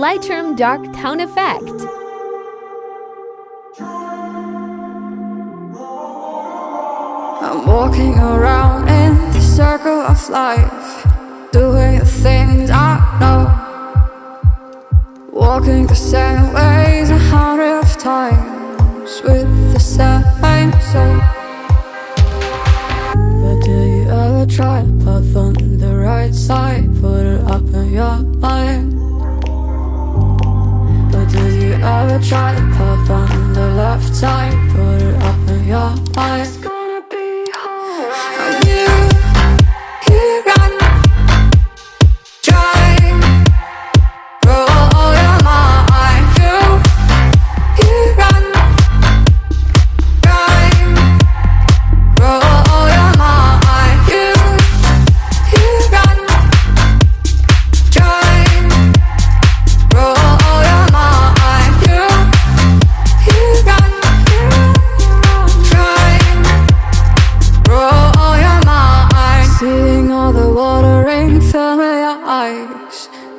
Lightroom dark tone effect. I'm walking around in the circle of life, doing the things I know, walking the same ways 100 times with the same soul. But do you ever try to path on the right side, put it up in your mind? But do you ever try to path on the left side, put it up in your mind?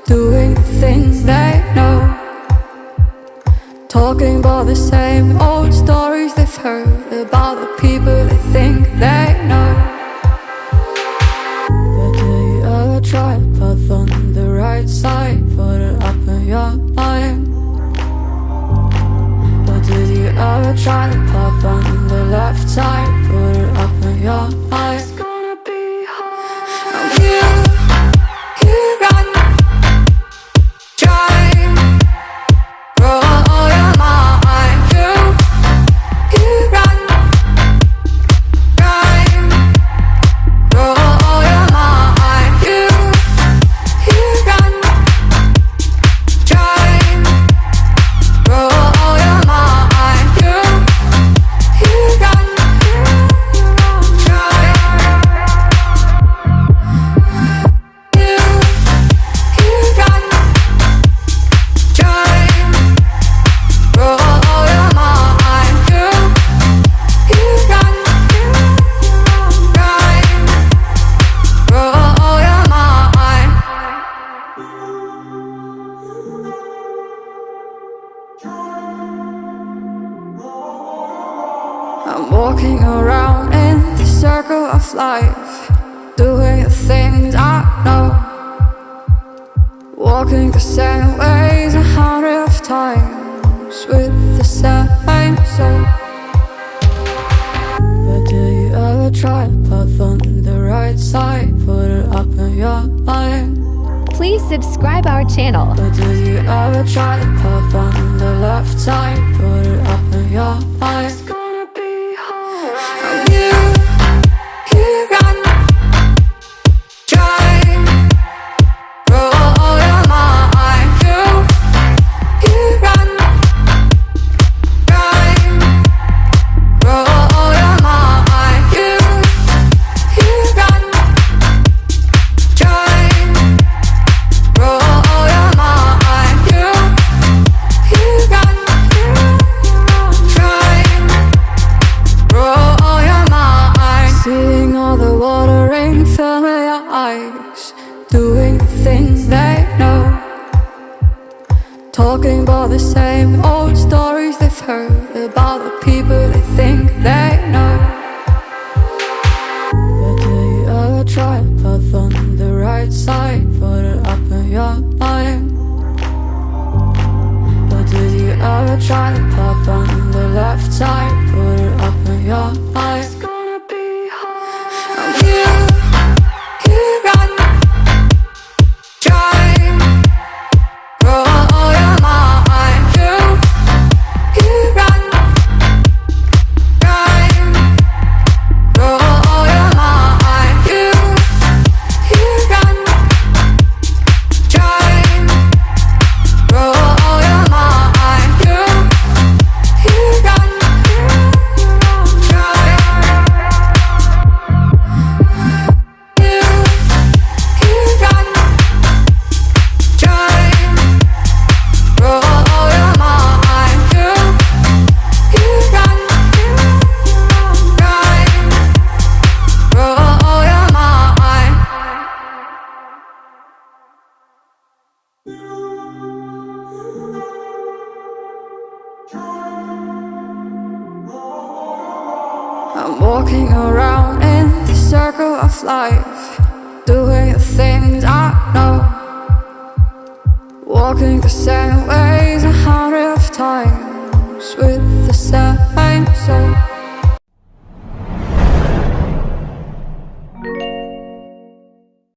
Doing things they know, talking about the same old stories they've heard about the people they think they know. But do you ever try to path on the right side, put it up in your mind? But did you ever try to path on the left side, put it up in your mind? It's gonna be hard. I'm walking around in the circle of life, doing the things I know, walking the same ways 100 times with the same soul. But do you ever try to path on the right side, put it up in your mind? Please subscribe our channel. But do you ever try to path on the left side, put it up in your mind? Doing things they know, talking about the same old stories they've heard about the people they think they know. But do you ever try to path on the right side, put it up in your mind? But did you ever try to path on the left side, put it up in your mind? It's gonna be hard. I'm here. I'm walking around in the circle of life, doing the things I